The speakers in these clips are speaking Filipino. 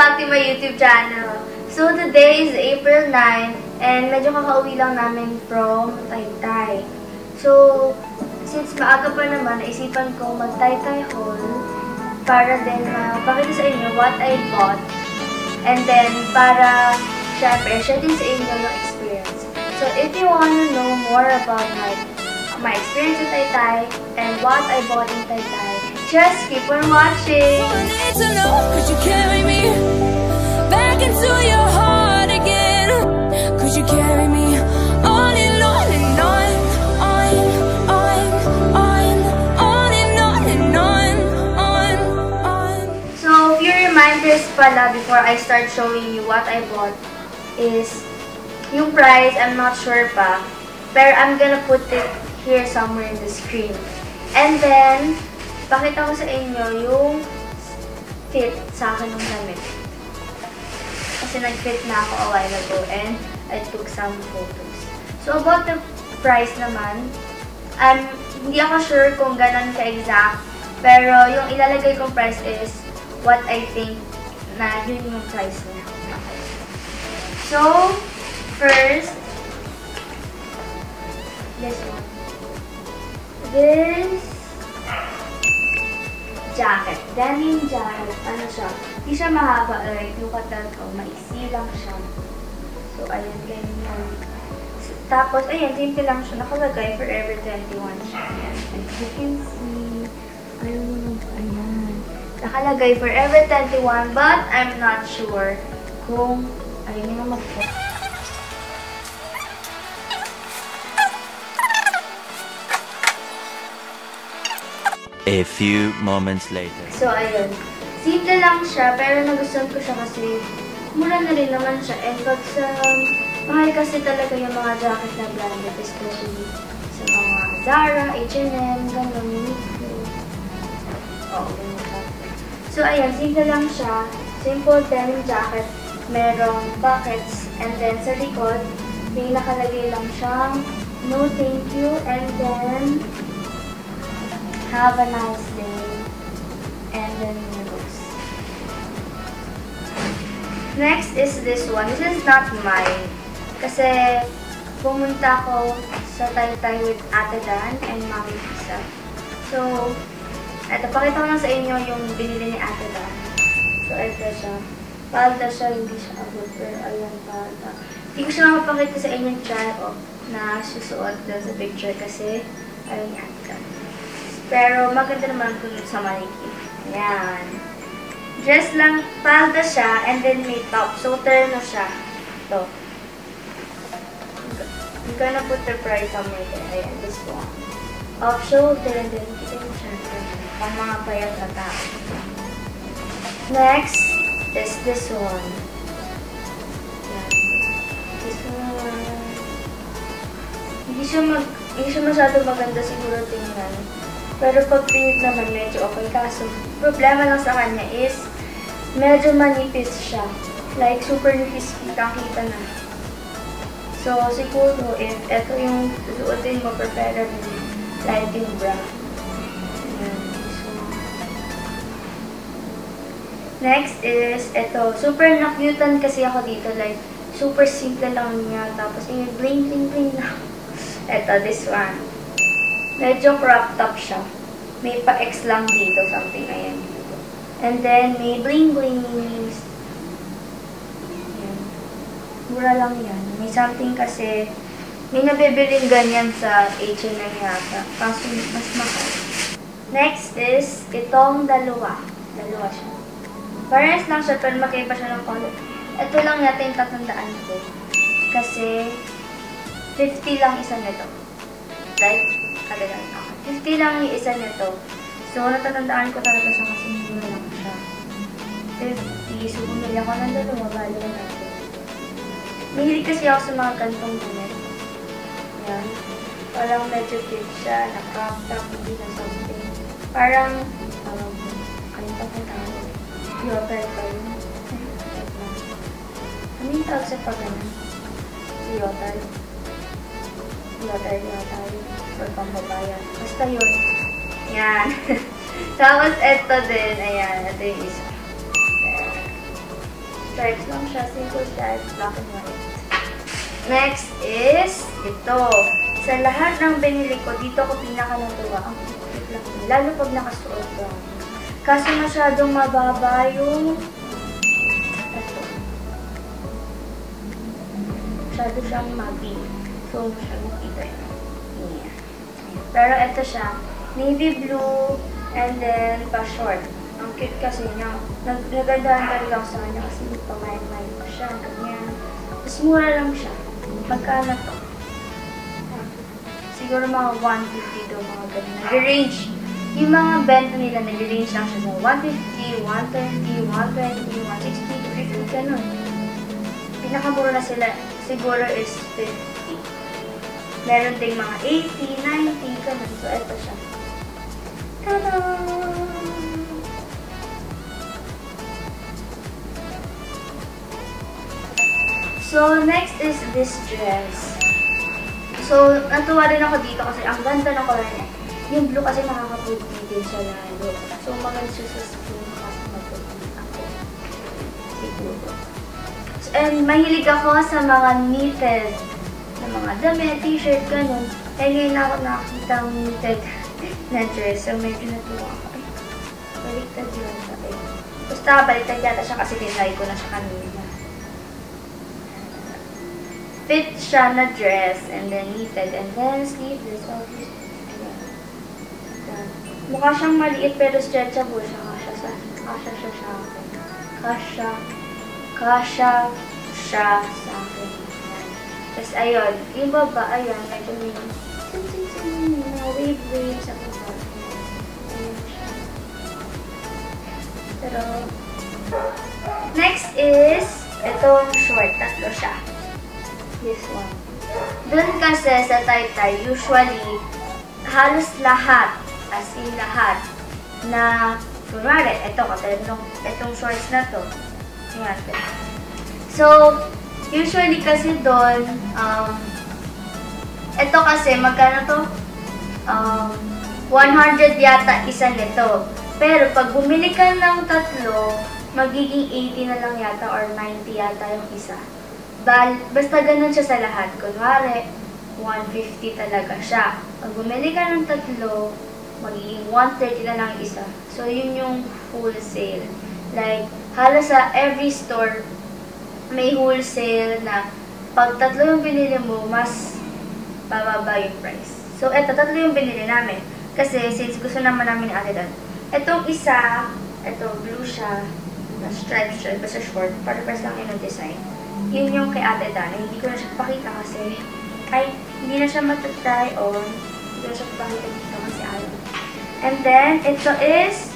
back to my YouTube channel. So today is April 9 and medyo kakauwi lang namin from Taytay. So since maaga pa naman, naisipan ko mag-Taytay haul para din pakita sa inyo what I bought. And then para syempre share din sa inyo yung experience. So if you want to know more about my experience in Taytay and what I bought in Taytay, just keep on watching. I need to know, could you carry me back into your heart again? Could you carry me on and on and on, on and on. So, few reminders pala before I start showing you what I bought is yung price, I'm not sure pa, pero I'm gonna put it here somewhere in the screen. And then, pakita ko sa inyo yung fit sa akin ng damit. Kasi nag-fit na ako a while ago and I took some photos. So, about the price naman, hindi ako sure kung ganun ka-exact, pero yung ilalagay kong price is what I think na yun yung price niya. Okay. So, first, this one. This jacket. Denim jacket. Ano siya? Hindi siya mahaba. Like, look at that. Oh, maiksi lang siya. So, ayan. Ganyan. So, tapos, ayan. Simple lang siya. Nakalagay Forever 21 siya. Ayan. As you can see. Ayun. Ayan. Nakalagay Forever 21. But, I'm not sure kung ayun yung mag-put. A few moments later. So, ayun. Simple lang siya, pero nagustuhan ko siya kasi mura na rin naman siya. And pag sa mahal kasi talaga yung mga jacket na branded, especially sa mga Zara, H&M, gano'n, Uniqlo. Oo, ganyan siya. So, ayun. Simple lang siya. Simple denim jacket. Merong pockets. And then, sa likod, may nakalagay lang siyang no thank you. And then, have a nice day. And then news. Next is this one. This is not mine. Kasi pumunta ko sa Taytay with Ate Dan and Mami Pisa. So, eto, pakita ko lang sa inyo yung binili ni Ate Dan. So, eto siya. Palda siya, hindi siya abot. Pero ayan, palda. Hindi ko siya makapakita sa inyo na susuot doon sa picture kasi ayun yung Ate Dan. Pero maganda naman kung sa maniki. Ayan. Dress lang, palda siya, and then may top. So, terno siya. Ito. I'm gonna put the price somewhere there. Ayan, this one. Off shoulder, and then kita yung siya. Pang mga payat na tao. Next is this one. Ayan. This one. Hindi siya masyado maganda siguro tingnan. Pero pag pinit naman, medyo okay. Kaso, problema lang sa kanya is, medyo manipis siya. Like, super nipis, kitang-kita na. So, siguro, if ito yung susuotin mo, preferably, light yung bra. Ayan. So, next is, ito. Super na-cutean kasi ako dito. Like, super simple lang niya. Tapos, yung bling-bling-bling lang. Ito, this one. Medyo crop top siya. May pa-X lang dito, something, ayan dito. And then, may bling-bling. Ayan. Mura lang yan. May something kasi, may nabibiling ganyan sa H&M yata. Kaso, mas mahal. Next is, itong dalawa. Dalawa siya. Parehas lang siya, pero magkaiba siya ng color. Ito lang yata yung tatandaan ko. Kasi, 50 lang isa nito. Right? Kagalan ako. 50 lang yung isa nito. So, natatandaan ko talaga sa kasi mura lang siya. 50. So, bumili ako ng dalawa. Bali lang natin. Mahilig kasi ako sa mga gantong damit. Yan. Parang medyo fit siya. Naka-crop top. Hindi na something. Parang, kalimutan ko tawag. Yotel pa yun. Ano yung tawag sa pag-ano? Yotel. Yotel. Or pambabayan. Basta yun. Yan. Tapos, eto din. Ayan. Ito yung isa. stripes lang siya. Simple stripes, black and white. Next is ito. Sa lahat ng binili ko, dito ako pinaka-natuwa. Ang cute lang. Lalo pag nakasuot ko. Kaso masyadong mababa yung ito. Masyado siyang muggy. So, masyadong kita yun. Yeah. Pero ito siya. Navy blue and then pa-short. Ang cute kasi niya. Nagandahan talaga ako sa kanya kasi pamayan-mayan ko siya. Ganyan. Mas mura lang siya. Magkano to? Siguro mga 150 daw, mga ganun. Nag-range. Yung mga benta nila, nag-range lang siya sa 150, 130, 120, 160, 50, ganun. Pinakamura na sila, siguro is 50. Meron ding mga 80, 90, ganun. So, ito siya. Ta-da! So, next is this dress. So, natuwa din ako dito kasi ang ganda ng color niya. Yung blue kasi nakakaputi din siya lalo. So, maganda siya sa skin kasi magputi ako. Siguro. So, and mahilig ako sa mga knitted na mga damit, t-shirt, ganun. Kaya ngayon ako nakakita ang knitted na dress. So, medyo natuwa ako. Baliktad yun sa akin. Basta, baliktad yata siya kasi tinry ko na siya kanina. Fit siya na dress, and then knitted, and then sleeveless. Mukha siyang maliit pero stretchable siya. Kasha siya sa akin. Kasha siya sa akin. Tapos ayun, yung baba, ayun, medyo may wave sa baba. Ayun siya. Pero, next is, itong short, tatlo siya. This one. Doon kasi sa Taytay, usually, halos lahat, as in lahat, na, kunwari, ito itong shorts na to. Ayan. So, usually kasi doon, ito kasi, magkano to? 100 yata isa nito. Pero, pag bumili ka ng tatlo, magiging 80 na lang yata or 90 yata yung isa. Basta ganun siya sa lahat. Kunwari, 150 talaga siya. Pag bumili ka ng tatlo, magiging 130 na lang isa. So, yun yung wholesale. Like, halos sa every store, may wholesale na pag tatlo yung binili mo, mas bababa yung price. So, eto, tatlo yung binili namin. Kasi, since gusto naman namin ate doon. Etong isa, eto, blue siya, na stripe siya, basta short, para-pares lang yung design. Yun yung kay Ate Dan. Hindi ko na siya pakita kasi hindi na siya matatry on. Hindi ko na siya pakita dito kasi ayaw. And then, ito is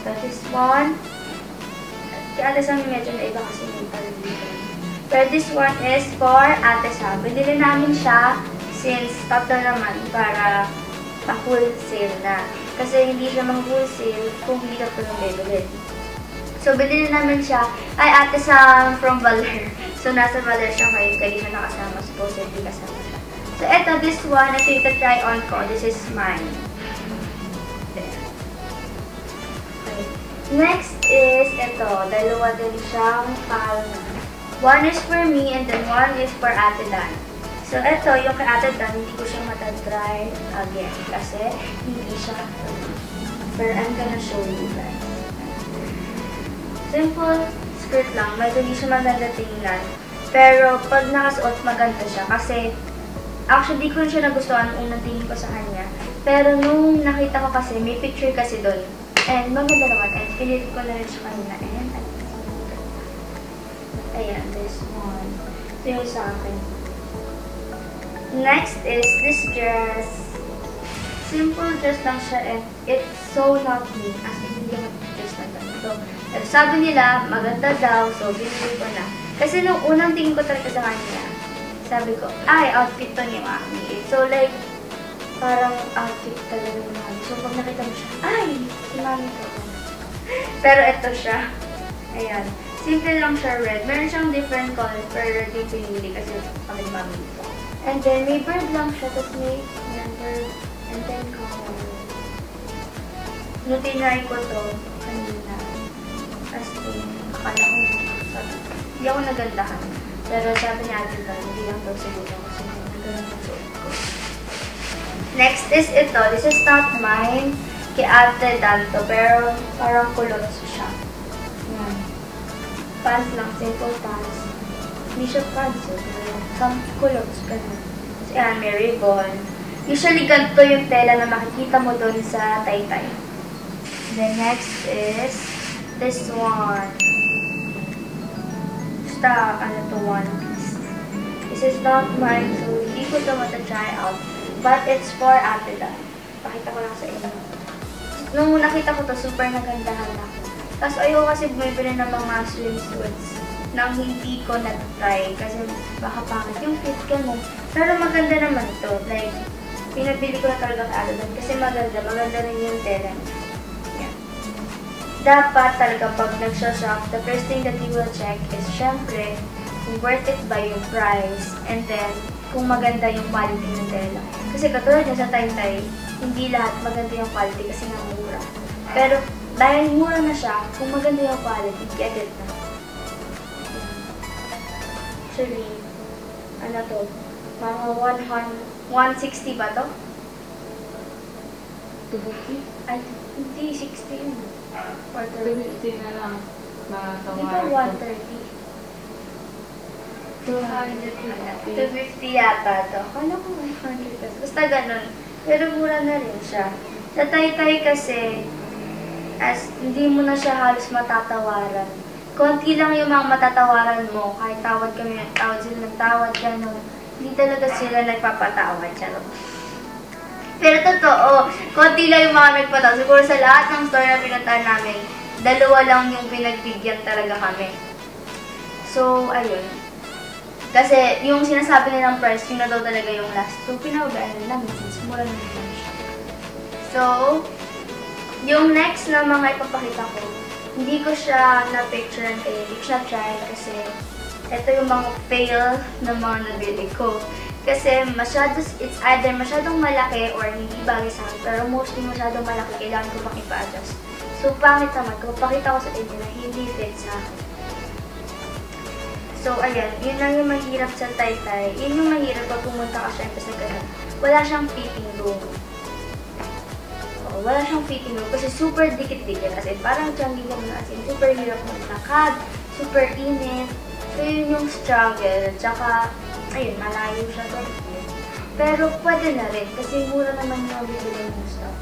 this one. Kay Ate Sam medyo na iba kasi yung pala dito. Pero this one is for Ate Sam. Binili namin siya since tatlo naman para pa-wholesale na. Kasi hindi siya mang-wholesale kung hindi ka po ng bibili. So, binili namin siya kay Ate Sam from Valer. So, nasa Valer siya ngayon. Kaya siya nakasama. Supposedly kasama siya. So, eto, this one, ito yung try on ko. This is mine. There. Okay. Next is ito. Dalawa din siyang palma. One is for me and then one is for Ate Dan. So, ito, yung kay Ate Dan, hindi ko siya matatry again. Kasi, hindi siya but I'm gonna show you guys. Simple skirt lang. Medyo hindi siya maganda tingnan. Pero, pag nakasuot, maganda siya. Kasi, actually, ko siya nagustuhan unang tingin ko sa kanya. Pero, nung nakita ko kasi, may picture kasi doon. And, maganda naman. And, pinili ko na rin siya kanina. And, ayan, this one. Ito yung sa akin. Next is this dress. Simple dress lang siya. And, it's so not me. As in, hindi naman dress na ganito. Sabi nila, maganda daw, so binili ko na. Kasi nung unang tingin ko talaga sa kanya, sabi ko, ay, outfit to ni Mami. So, like, parang outfit talaga ni Mami. So, pag nakita mo siya, ay, si Mami to. Pero ito siya. Ayan. Simple lang siya red. Meron siyang different colors, pero red yung pinili kasi kami ni Mami. And then, may bird lang siya, tapos may bird, and then color. Nung tinry ko to, kanina. As in, akala ko sabi, hindi ako nagandahan. Pero sabi ni Ate Tal, hindi lang daw siguro kasi naganda yung suot ko. Next is ito. This is not mine. Kay Ate Danto, pero parang kulot siya. Yan. Pants lang, simple pants. Hindi siya pants, pero some kulots, ganun. So, yan, may ribbon. Usually, ganito yung tela na makikita mo doon sa taytay. Then, next is this one. Basta, ano to, one piece. This is not mine, so hindi ko ito mata-try out. But it's for Ate Dan. Pakita ko lang sa inyo. Nung nakita ko to, super nagandahan ako. Tapos ayoko kasi bumibili ng mga swimsuits nang hindi ko na-try kasi baka pangit yung fit ka mo. Pero maganda naman ito. Like, pinabili ko na talaga kay Ate Dan kasi maganda rin yung tela. Yan. Dapat talaga pag nag-shop, the first thing that you will check is syempre kung worth it ba yung price and then kung maganda yung quality ng tela. Kasi katulad niya sa Taytay, hindi lahat maganda yung quality kasi nga mura. Pero dahil mura na siya, kung maganda yung quality, get it na. Actually, ano to? Mga 160 ba to? 250? Ay, hindi, 60 yun. 250 na lang. Di ba 130? 250 yata to. Kala ko 100 pesos. Basta ganun. Pero mura na rin siya. Sa Taytay kasi, as hindi mo na siya halos matatawaran. Konti lang yung mga matatawaran mo. Kahit tawad kami, tawad sila ng tawad, gano'n. Hindi talaga sila nagpapatawad. Charot. Pero totoo, konti lang yung mga nagpatawad. Siguro sa lahat ng store na pinuntahan namin, 2 lang yung pinagbigyan talaga kami. So, ayun. Kasi yung sinasabi nilang price, yun na daw talaga yung last. So, pinawagaan nila since mura na naman siya. So, yung next na mga ipapakita ko, hindi ko siya na-picturean kayo, hindi ko siya try kasi ito yung mga fail na mga nabili ko. Kasi it's either masyadong malaki or hindi bagay sa akin, pero mostly masyadong malaki, kailangan ko pang ipa-adjust. So, pangit naman, kung pakita ko sa inyo na hindi fit sa akin. So, ayan, yun lang yung mahirap sa Taytay. Yun yung mahirap pag pumunta ka syempre sa ganun. Wala siyang fitting room. Oo, wala siyang fitting room kasi super dikit-dikit. As in, parang changi lang na. As in, super hirap maglakad, super init. So, yun yung struggle. Tsaka, ayun, malayo siya doon. Pero, pwede na rin kasi mura naman yung bibili ng stuff.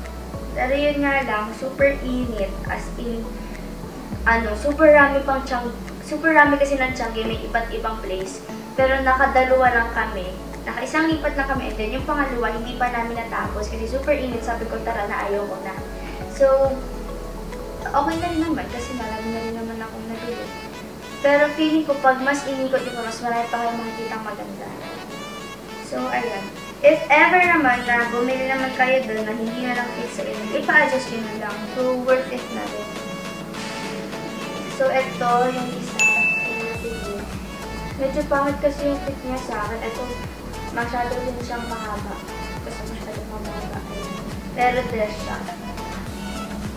Pero yun nga lang, super init. As in, super rami pang super rami kasi ng Changi, may iba't ibang place. Pero nakadalawa lang kami. Naka-isang lipat na kami. And then yung pangalawa, hindi pa namin natapos. Kasi super init. Sabi ko, tara na, ayaw ko na. So, okay na rin naman. Kasi marami na rin naman akong nabili. Pero feeling ko, pag mas inikot yung mas marami pa kayo makikitang maganda. So, ayan. If ever naman na bumili naman kayo doon na hindi na lang fit sa inyo, ipa-adjust yun na lang. So, worth it na rin. So, ito yung isa. Medyo pangit kasi yung fit niya sa akin. Ito, masyado din siyang mahaba. Kasi masyado mahaba. Pero dress siya.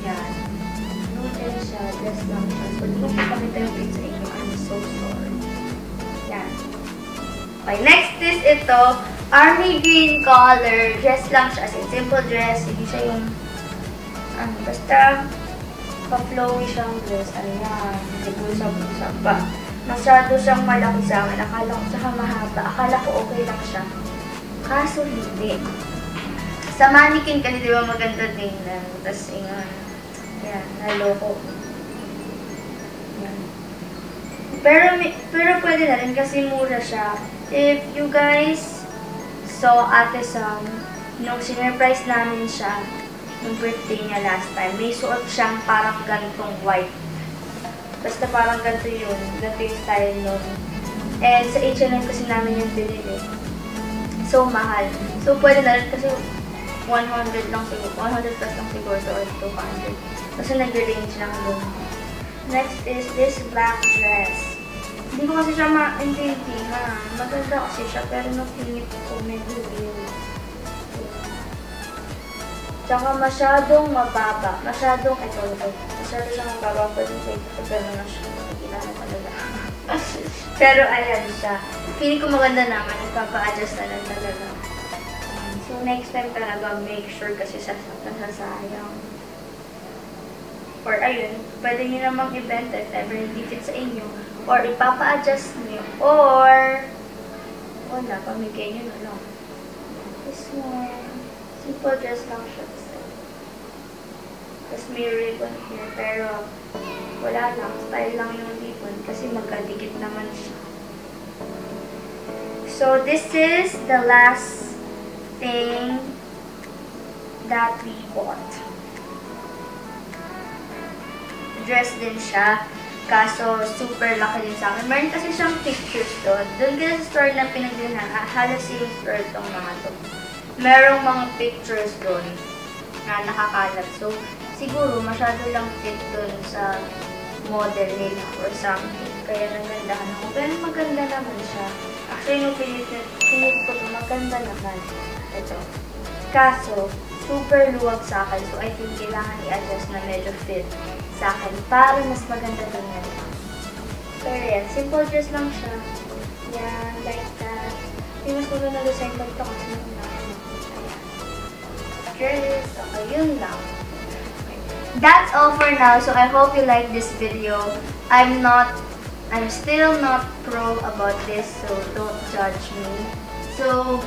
Yan. Noodle siya. Dress lang siya. So, hindi ko pakita yung fit sa inyo. I'm so sorry. Yan. Okay, next is ito. Army green color. Dress lang siya. As in, simple dress. Hindi siya yung basta pa-flowy siyang dress. Ayan. Hindi ko usap pa. Masyado siyang malaki sa akin. Akala ko saka mahaba. Akala ko okay lang siya. Kaso hindi. Sa mannequin kasi di ba maganda tingnan. Tapos ingan. Yan. Naloko. Yan. Pero pwede na rin kasi mura siya. If you guys saw Ate Sam, nung sinurprise namin siya, nung birthday niya last time, may suot siyang parang gantong white. Basta parang ganito yun. Ganito yung style nun. And sa H&M kasi namin yung binili. So, mahal. So, pwede na rin kasi 100 lang siguro. 100 plus lang siguro. So, or 200. Kasi nag-range lang doon. Next is this black dress. Hindi ko kasi siya maintindihan. Maganda kasi siya. Pero napingit ko medyo weird. Tsaka masyadong mababa. Masyadong, masyadong lang mababa. Pwede gano'n na siya. Hindi na malala. Pero ayan siya. Feeling ko maganda naman. Nagpapa-adjust na lang talaga. So next time talaga, make sure kasi nasasayang. Or ayun, pwede nyo namang i-bend if ever hindi fit sa inyo. Or ipapa-adjust nyo. Or, wala, pamigay nyo na lang. This one, simple dress lang siya. Tapos may ribbon here, pero wala lang. Style lang yung ribbon kasi magkadikit naman siya. So this is the last thing that we bought. Dress din siya, kaso super laki din sa akin. Meron kasi siyang pictures doon. Doon kasi sa store na pinagdilhan, halos yung store itong mga to. Merong mga pictures doon na nakakalat. So, siguro masyado lang fit doon sa model nila or something. Kaya nagandahan ako. Pero maganda naman siya. Actually, nung pinit ko ito, maganda naman. Ito. Kaso, super luwag sa akin. So, I think kailangan i-adjust na medyo fit sa akin para mas maganda tingnan. Pero yan, simple dress lang siya. Yan, like that. Yung mas maganda design ko ito kasi nung namin. Dress. Okay, yun lang. That's all for now. So I hope you like this video. I'm still not pro about this, so don't judge me. So,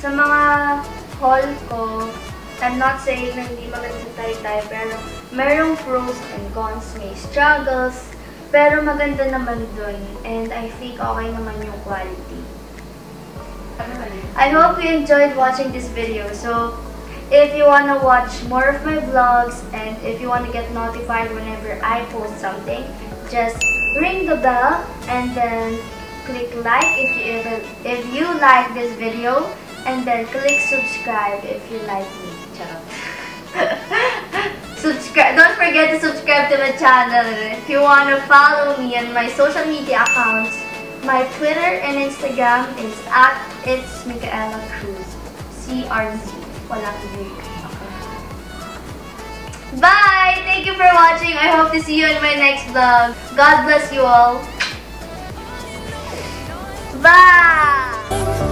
sa mga haul ko, I'm not saying na hindi maganda sa tay-tay, pero merong pros and cons, may struggles, pero maganda naman dun. And I think okay naman yung quality. I hope you enjoyed watching this video. So, if you want to watch more of my vlogs, and if you want to get notified whenever I post something, just ring the bell, and then click like if you like this video, and then click subscribe if you like me. Subscribe. Don't forget to subscribe to my channel. If you want to follow me on my social media accounts, my Twitter and Instagram is @itsmicaelacruz. CRZ. Walang U. Okay. Bye! Thank you for watching. I hope to see you in my next vlog. God bless you all. Bye!